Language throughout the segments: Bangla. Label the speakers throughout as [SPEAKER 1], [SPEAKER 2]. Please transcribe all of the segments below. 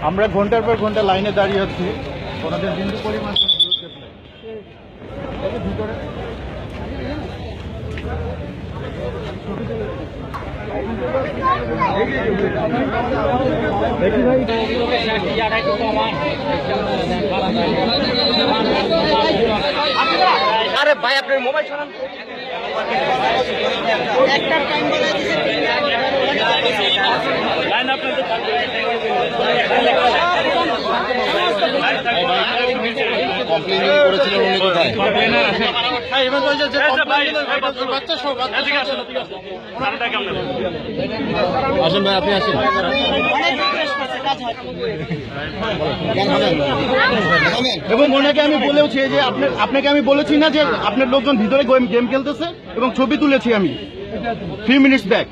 [SPEAKER 1] আমরা ঘন্টার পর ঘন্টা লাইনে দাঁড়িয়ে আছি, ওনাদের বিন্দু পরিমাণ ভিতরে
[SPEAKER 2] আরে ভাই আপনার মোবাইল শোনান একটা টাইম বলে দিয়েছে লাইন আপনাদের
[SPEAKER 1] কমপ্লেইন করেছিলেন উনি কোথায়?
[SPEAKER 2] কমপ্লেইনার আছে
[SPEAKER 1] হ্যাঁ এবার বলছে যে
[SPEAKER 2] বাচ্চা সব ঠিক আছে সারাটা কেমন
[SPEAKER 1] আসেন ভাই, আপনি আসেন। এবং ওনাকে আমি বলেওছি যে আপনাকে আমি বলেছি না যে আপনার লোকজন ভিতরে গেম খেলতেছে এবং ছবি তুলেছি আমি 3 minutes back.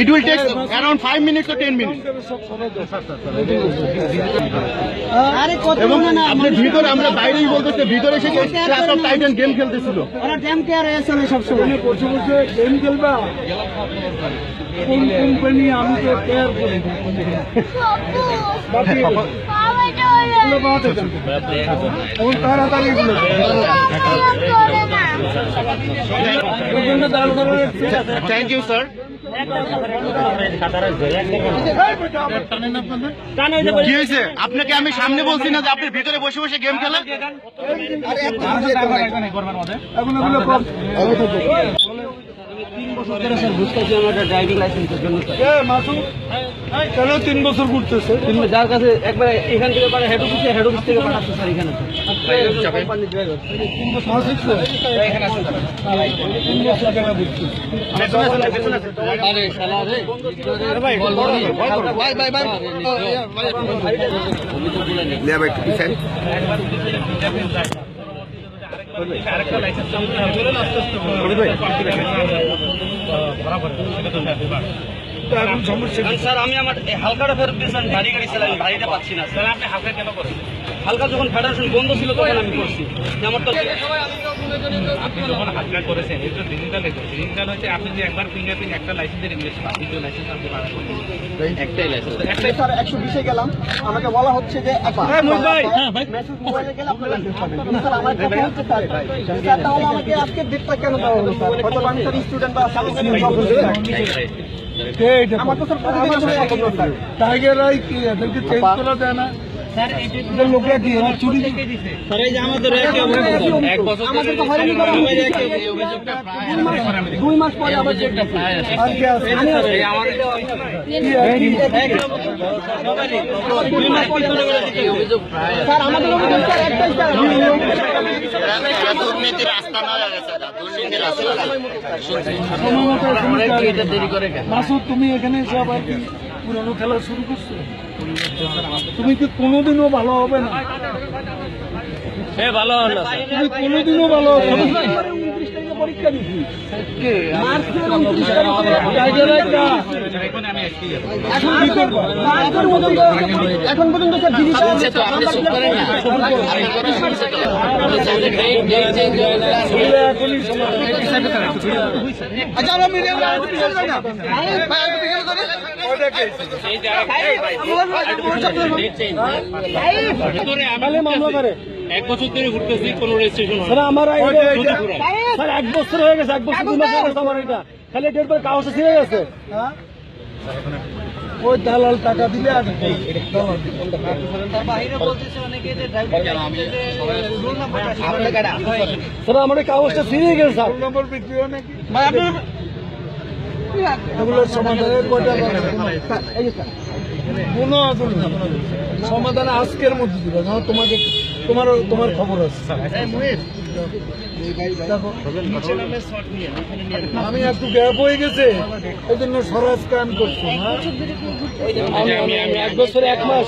[SPEAKER 1] It will take around 5 minutes or 10 minutes. এবং আপনার ভিতরে আমরা বাইরেই বলতেছে ভিতরে এসে ক্লাস অফ টাইটান গেম খেলতেছিল।
[SPEAKER 3] ওরা ড্যাম কে আর এসএল সব সময় বসে বসে গেম খেলবা কোন কোম্পানি আমি তো কেয়ার করি বাকি ওই তাড়াতাড়ি বলে
[SPEAKER 1] থ্যাংক ইউ স্যার। কি হয়েছে? আপনাকে আমি সামনে বলছি না যে আপনি ভিতরে বসে বসে গেম খেলেন?
[SPEAKER 3] ড্রাইভিং লাইসেন্সের জন্য কেন 3 বছর ঘুরতেছে যার কাছে একবার এখান থেকে পারে হেড অফিস থেকে পাঠাচ্ছে স্যার এখানে
[SPEAKER 2] স্যার আমি আমার হালকাটা ফেরত দিয়েছেন, ভারী গাড়ি চালাই, ভারীটা পাচ্ছি না স্যার। আপনি হালকা কেন করেন? হালকা যখন ফেডারেশন বন্ধ ছিল তখন আমি করছি। আমার তো
[SPEAKER 4] আপনি যখন হালকা করেছেন এই তো ডিজিটাল হচ্ছে আপনি যে একবার ফিঙ্গারপ্রিন্ট একটা লাইসেন্সের ইংলিশ দ্বিতীয় লাইসেন্স আপনি পাবেন একটাই লাইসেন্স
[SPEAKER 3] একটাই স্যার 120-এ গেলাম আমাকে বলা হচ্ছে যে মেসেজ মোবাইলে গেলে আপনি লাইসেন্স পাবেন। স্যার আমার কথা হচ্ছে স্যার তাহলে আমাকে আজকে ডেটটা কেন দেওয়া হলো স্যার? হয়তো আমি স্যার স্টুডেন্ট বা আমার তো স্যার স্যার টাইগারাই কি এদেরকে চেঞ্জ করা যায় না স্যার? এই লোকরা কি এরা চুরি দিছে স্যার? এই যে আমাদের এক বছর আমাদের তো হয়রানি করা হয়েছে। 2 মাস পরে আবার চেকটা প্রায় আছে আজকে আছে এই আমার স্যার আমাদের স্যার একটাই স্যার
[SPEAKER 1] দুর্নীতির রাস্তা না গেছে, দুর্নীতির রাস্তা।
[SPEAKER 3] মাসুদ তুমি এখানে এসে আবার কি পুরনো খেলা শুরু করছো? তুমি কি কোনোদিনও ভালো হবে না?
[SPEAKER 4] ভালো হলো
[SPEAKER 3] তুমি কোনোদিনও ভালো হবে না। 29 তারিখে পরীক্ষা দিছি মার্চের 29 তারিখে এখন পর্যন্ত স্যার ডিজিটাল আচ্ছা আমরা মিডিয়া মামলা করে
[SPEAKER 4] 1 বছর ধরে ঘুরতেছি কোনো রেজিস্ট্রেশন হয়
[SPEAKER 3] স্যার আমার স্যার 1 বছর হয়ে গেছে 1 বছর 2 মাস হয়ে গেছে আমার এটা খালি ডেট পর কাগজটা ছিঁড়ে গেছে। ওই দালাল টাকা দিলে আর স্যার আমার কাগজটা ছিঁড়ে গেছে স্যার নম্বর বিক্রি হয় নাকি এগুলোর সমাধানের কোনো সমাধান আজকের মধ্যে দিবে না। তোমাকে তোমার খবর আছে আমি একটু গ্যাপ হয়ে গেছে এই জন্য সরাজ কান করছি আমি 1 বছর 1 মাস